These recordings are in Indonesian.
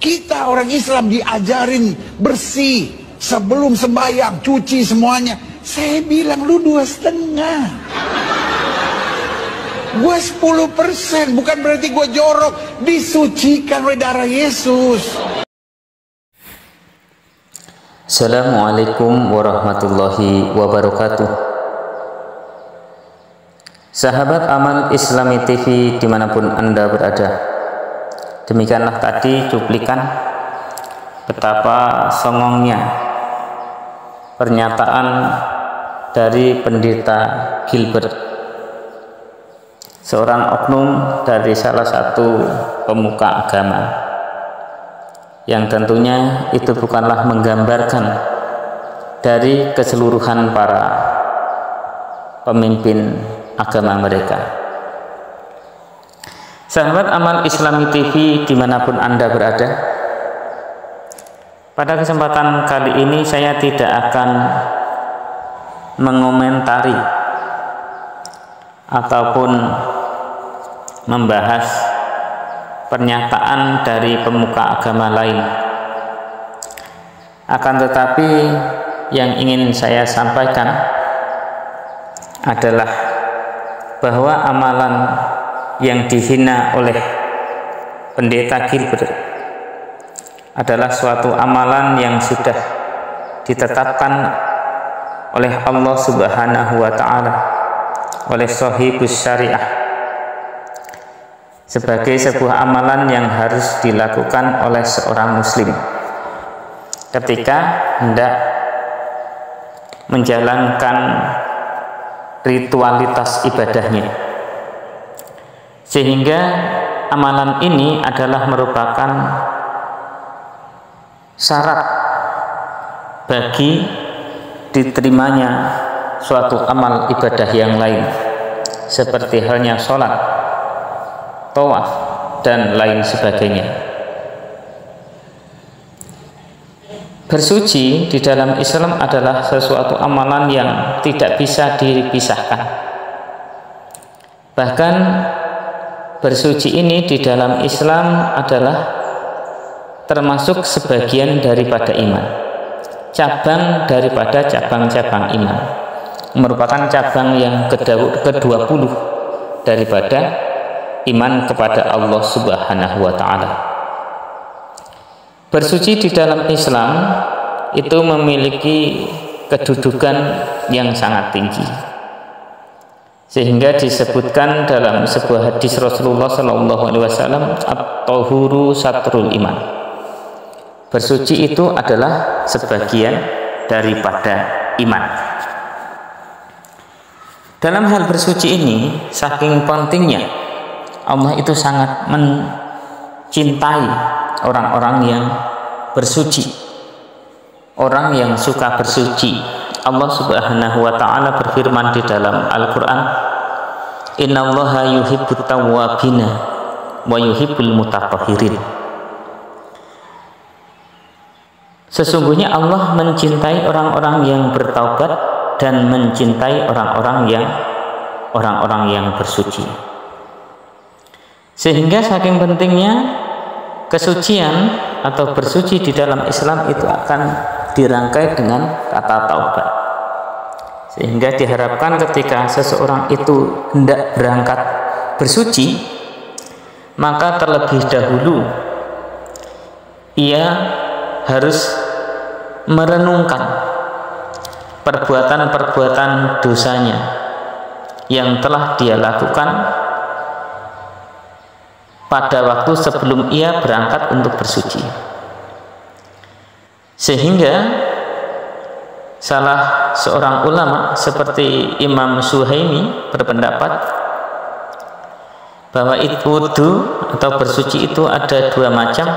Kita orang Islam diajarin bersih sebelum sembahyang, cuci semuanya. Saya bilang lu 2,5. Gue 10%, bukan berarti gue jorok. Disucikan oleh darah Yesus. Assalamualaikum warahmatullahi wabarakatuh. Sahabat Amal Islami TV dimanapun Anda berada, demikianlah tadi cuplikan betapa songongnya pernyataan dari pendeta Gilbert, seorang oknum dari salah satu pemuka agama, yang tentunya itu bukanlah menggambarkan dari keseluruhan para pemimpin agama mereka. Sahabat Amal Islami TV dimanapun Anda berada, pada kesempatan kali ini saya tidak akan mengomentari ataupun membahas pernyataan dari pemuka agama lain. Akan tetapi yang ingin saya sampaikan adalah bahwa amalan yang dihina oleh pendeta Gilbert adalah suatu amalan yang sudah ditetapkan oleh Allah Subhanahu wa Ta'ala, oleh Shahibus Syariah, sebagai sebuah amalan yang harus dilakukan oleh seorang muslim ketika hendak menjalankan ritualitas ibadahnya. Sehingga amalan ini adalah merupakan syarat bagi diterimanya suatu amal ibadah yang lain, seperti halnya sholat, tawaf, dan lain sebagainya. Bersuci di dalam Islam adalah sesuatu amalan yang tidak bisa dipisahkan. Bahkan bersuci ini di dalam Islam adalah termasuk sebagian daripada iman, cabang daripada cabang-cabang iman, merupakan cabang yang ke-20 daripada iman kepada Allah Subhanahu wa Ta'ala. Bersuci di dalam Islam itu memiliki kedudukan yang sangat tinggi, sehingga disebutkan dalam sebuah hadis Rasulullah SAW, at-tahuru satrul iman. Bersuci itu adalah sebagian daripada iman. Dalam hal bersuci ini, saking pentingnya, Allah itu sangat mencintai orang-orang yang bersuci, orang yang suka bersuci. Allah Subhanahu wa Ta'ala berfirman di dalam Al-Quran, innallaha yuhibbut tawwabina wa yuhibbul mutatahhirin. Sesungguhnya Allah mencintai orang-orang yang bertaubat dan mencintai orang-orang yang bersuci. Sehingga saking pentingnya kesucian atau bersuci di dalam Islam itu akan dirangkai dengan kata taubat, sehingga diharapkan ketika seseorang itu hendak berangkat bersuci, maka terlebih dahulu ia harus merenungkan perbuatan-perbuatan dosanya yang telah dia lakukan pada waktu sebelum ia berangkat untuk bersuci. Sehingga salah seorang ulama seperti Imam Suhaimi berpendapat bahwa wudhu atau bersuci itu ada dua macam,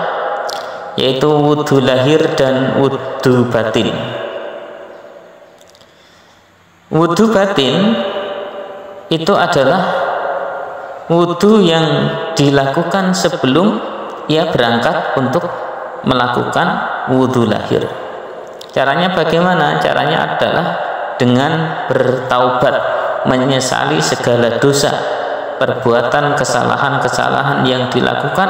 yaitu wudhu lahir dan wudhu batin. Wudhu batin itu adalah wudhu yang dilakukan sebelum ia berangkat untuk melakukan wudhu lahir. Caranya bagaimana? Caranya adalah dengan bertaubat, menyesali segala dosa, perbuatan kesalahan-kesalahan yang dilakukan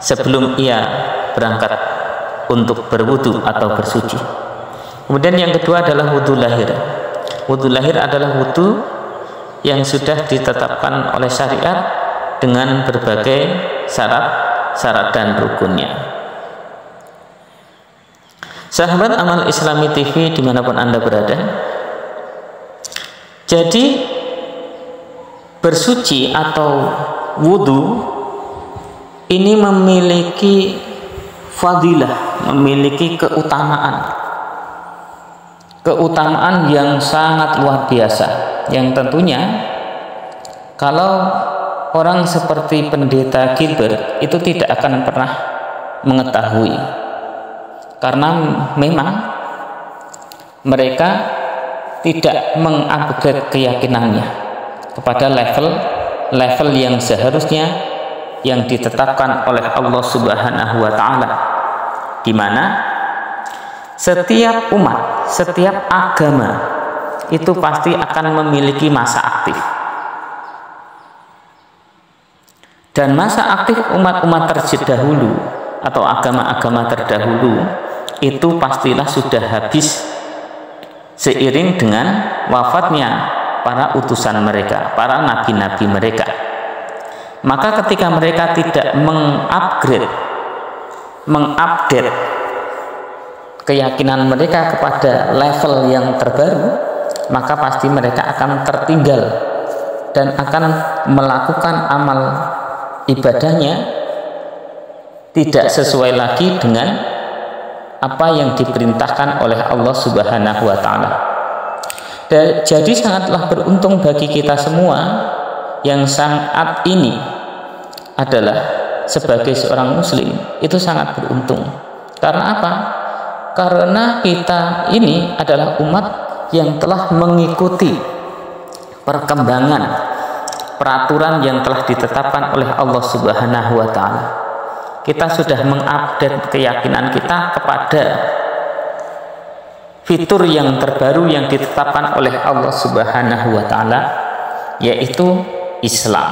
sebelum ia berangkat untuk berwudu atau bersuci. Kemudian yang kedua adalah wudu lahir. Wudu lahir adalah wudu yang sudah ditetapkan oleh syariat dengan berbagai syarat dan rukunnya. Sahabat Amal Islami TV dimanapun Anda berada, jadi bersuci atau wudu ini memiliki fadilah, memiliki keutamaan yang sangat luar biasa, yang tentunya kalau orang seperti pendeta Gilbert itu tidak akan pernah mengetahui, karena memang mereka tidak mengupgrade keyakinannya kepada level yang seharusnya yang ditetapkan oleh Allah Subhanahu wa taala, di mana setiap umat, setiap agama itu pasti akan memiliki masa aktif. Dan masa aktif umat-umat terdahulu atau agama-agama terdahulu itu pastilah sudah habis seiring dengan wafatnya para utusan mereka, para nabi-nabi mereka. Maka ketika mereka tidak mengupdate keyakinan mereka kepada level yang terbaru, maka pasti mereka akan tertinggal dan akan melakukan amal ibadahnya tidak sesuai lagi dengan apa yang diperintahkan oleh Allah Subhanahu wa taala. Jadi sangatlah beruntung bagi kita semua yang saat ini adalah sebagai seorang muslim, itu sangat beruntung. Karena apa? Karena kita ini adalah umat yang telah mengikuti perkembangan peraturan yang telah ditetapkan oleh Allah Subhanahu wa taala. Kita sudah mengupdate keyakinan kita kepada fitur yang terbaru yang ditetapkan oleh Allah Subhanahu wa taala, yaitu Islam.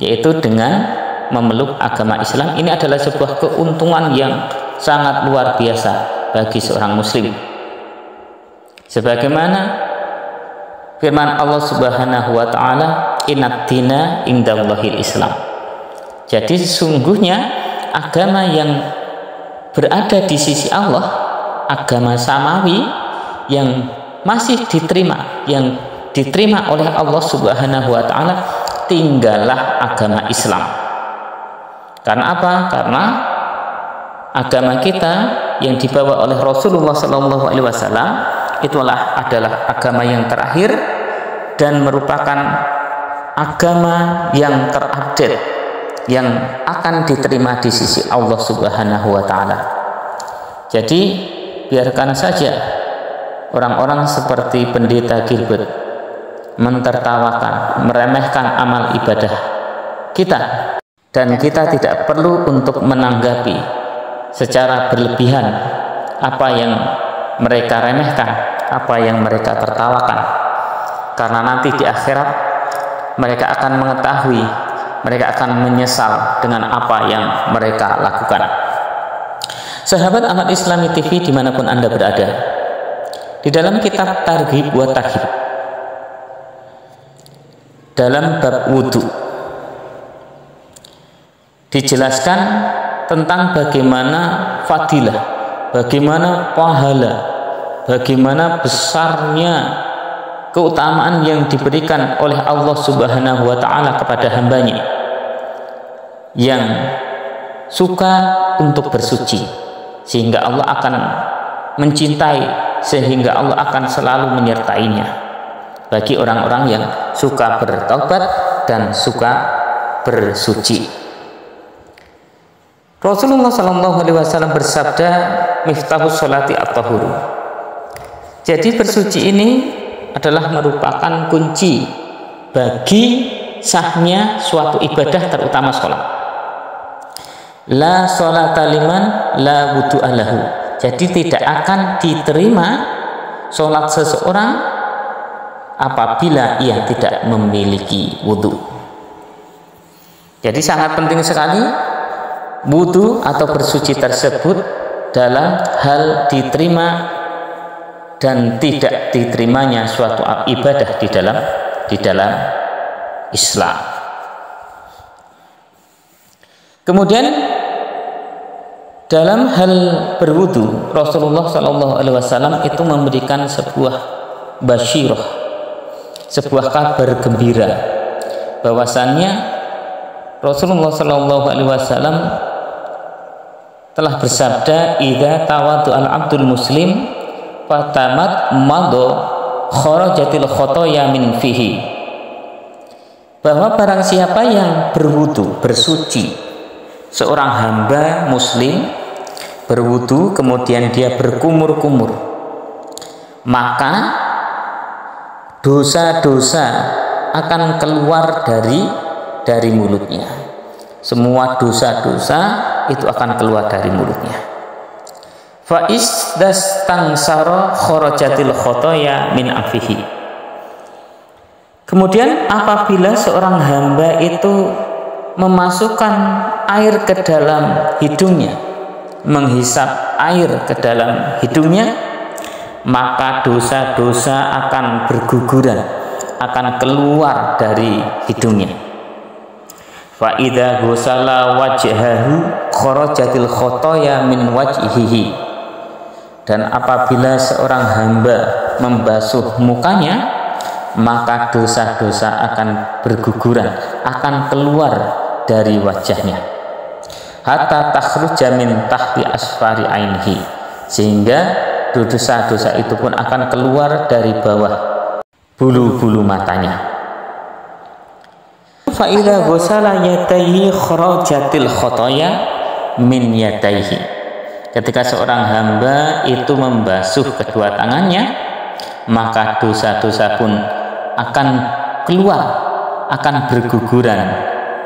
Yaitu dengan memeluk agama Islam, ini adalah sebuah keuntungan yang sangat luar biasa bagi seorang muslim. Sebagaimana firman Allah Subhanahu wa taala, "Innad dina indallahil Islam." Jadi sesungguhnya agama yang berada di sisi Allah, agama samawi yang masih diterima, yang diterima oleh Allah Subhanahu wa taala, tinggallah agama Islam. Karena apa? Karena agama kita yang dibawa oleh Rasulullah SAW itulah adalah agama yang terakhir dan merupakan agama yang terupdate, yang akan diterima di sisi Allah Subhanahu wa taala. Jadi biarkan saja orang-orang seperti pendeta Gilbert mentertawakan, meremehkan amal ibadah kita, dan kita tidak perlu untuk menanggapi secara berlebihan apa yang mereka remehkan, apa yang mereka tertawakan, karena nanti di akhirat mereka akan mengetahui, mereka akan menyesal dengan apa yang mereka lakukan. Sahabat Amal Islami TV dimanapun Anda berada, di dalam kitab Targhib wa Tarhib, dalam bab wudu, dijelaskan tentang bagaimana fadilah, bagaimana pahala, bagaimana besarnya keutamaan yang diberikan oleh Allah Subhanahu wa taala kepada hambanya yang suka untuk bersuci, sehingga Allah akan mencintai, sehingga Allah akan selalu menyertainya bagi orang-orang yang suka bertaubat dan suka bersuci. Rasulullah SAW bersabda, "Miftahus sholati at-tahur." Jadi bersuci ini adalah merupakan kunci bagi sahnya suatu ibadah, terutama sholat. La sholata liman la wudu'a lahu. Jadi tidak akan diterima sholat seseorang apabila ia tidak memiliki wudu. Jadi sangat penting sekali wudu atau bersuci tersebut dalam hal diterima dan tidak diterimanya suatu ibadah di dalam Islam. Kemudian dalam hal berwudu, Rasulullah SAW itu memberikan sebuah basyirah, sebuah kabar gembira, bahwasannya Rasulullah SAW telah bersabda, "Idza tawadu al-abdul muslim fatamat mado kharajatil khotoya min fihi." Bahwa barang siapa yang berwudu, bersuci, seorang hamba muslim berwudu kemudian dia berkumur-kumur, maka dosa-dosa akan keluar dari mulutnya. Semua dosa-dosa itu akan keluar dari mulutnya. Fa istastansara kharajatil khotoya min afihi. Kemudian apabila seorang hamba itu memasukkan air ke dalam hidungnya, menghisap air ke dalam hidungnya, maka dosa-dosa akan berguguran, akan keluar dari hidungnya. Fa idza ghusala wajhahu kharajatil khotoya min wajhihi. Dan apabila seorang hamba membasuh mukanya, maka dosa-dosa akan berguguran, akan keluar dari wajahnya. Hatta takhruja min tahti asfari ainihi, sehingga dosa-dosa itu pun akan keluar dari bawah bulu-bulu matanya. Fa idza ghusala yadayhi kharajatil khotoya min yadayhi. Ketika seorang hamba itu membasuh kedua tangannya, maka dosa-dosa pun akan keluar, akan berguguran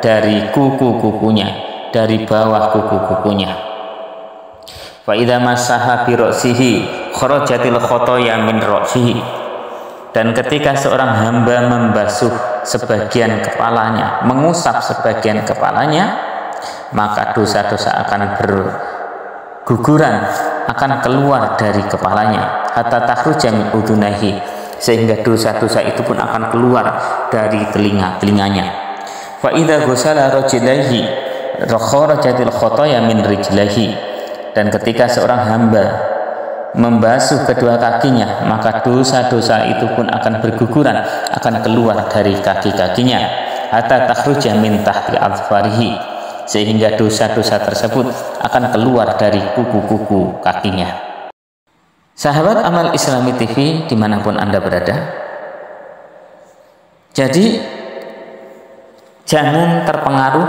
dari kuku-kukunya, dari bawah kuku-kukunya. Fa idza masaha bi ra'sihi kharajatil khotoya min ra'sihi. Dan ketika seorang hamba membasuh sebagian kepalanya, mengusap sebagian kepalanya, maka dosa-dosa akan berguguran, akan keluar dari kepalanya. Hatta takhruja min udunaihi, sehingga dosa-dosa itu pun akan keluar dari telinga-telinganya. Fa idza ghusala rajulaihi kharajatil khotoya min rijlaihi. Dan ketika seorang hamba membasuh kedua kakinya, maka dosa-dosa itu pun akan berguguran, akan keluar dari kaki-kakinya. Hatta takhruja min tahti azfarihi, sehingga dosa-dosa tersebut akan keluar dari kuku-kuku kakinya. Sahabat Amal Islami TV dimanapun Anda berada, jadi jangan terpengaruh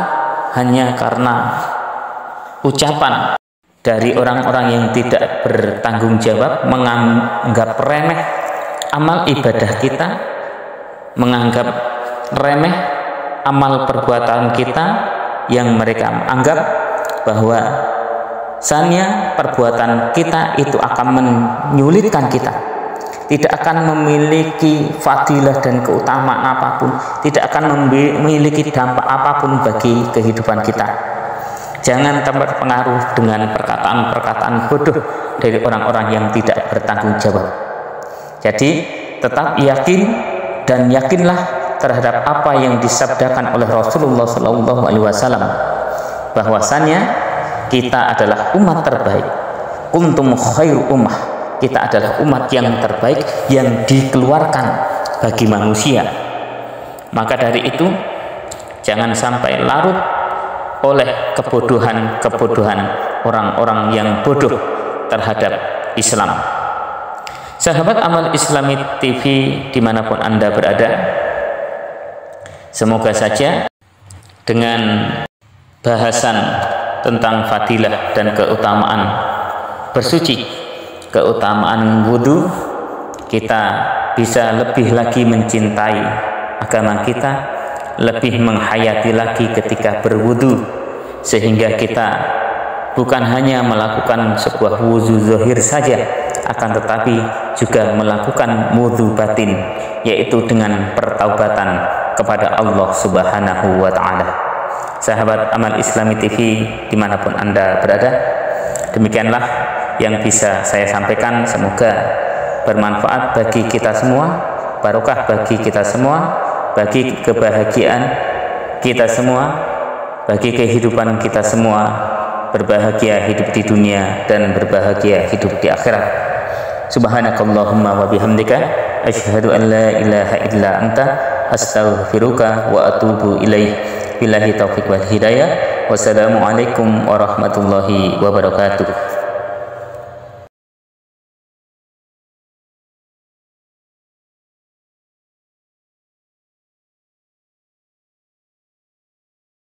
hanya karena ucapan dari orang-orang yang tidak bertanggung jawab, menganggap remeh amal ibadah kita, menganggap remeh amal perbuatan kita, yang mereka anggap bahwa sanya perbuatan kita itu akan menyulitkan kita, tidak akan memiliki fadilah dan keutamaan apapun, tidak akan memiliki dampak apapun bagi kehidupan kita. Jangan terpengaruh dengan perkataan-perkataan bodoh dari orang-orang yang tidak bertanggung jawab. Jadi tetap yakin dan yakinlah terhadap apa yang disabdakan oleh Rasulullah SAW, bahwasannya kita adalah umat terbaik. Kuntum khairu ummah, kita adalah umat yang terbaik yang dikeluarkan bagi manusia. Maka dari itu jangan sampai larut oleh kebodohan-kebodohan orang-orang yang bodoh terhadap Islam. Sahabat Amal Islami TV dimanapun Anda berada, semoga saja dengan bahasan tentang fadilah dan keutamaan bersuci, keutamaan wudhu, kita bisa lebih lagi mencintai agama kita, lebih menghayati lagi ketika berwudu, sehingga kita bukan hanya melakukan sebuah wudu zahir saja, akan tetapi juga melakukan wudu batin, yaitu dengan pertaubatan kepada Allah Subhanahu wa ta'ala. sahabat Amal Islami TV dimanapun Anda berada. Demikianlah yang bisa saya sampaikan, semoga bermanfaat bagi kita semua, barokah bagi kita semua, bagi kebahagiaan kita semua, bagi kehidupan kita semua, berbahagia hidup di dunia dan berbahagia hidup di akhirat. Subhanakallahumma wa bihamdika asyhadu an la ilaha illa anta astaghfiruka wa atubu ilaik. Billahi taufiq wal hidayah. Wassalamualaikum warahmatullahi wabarakatuh.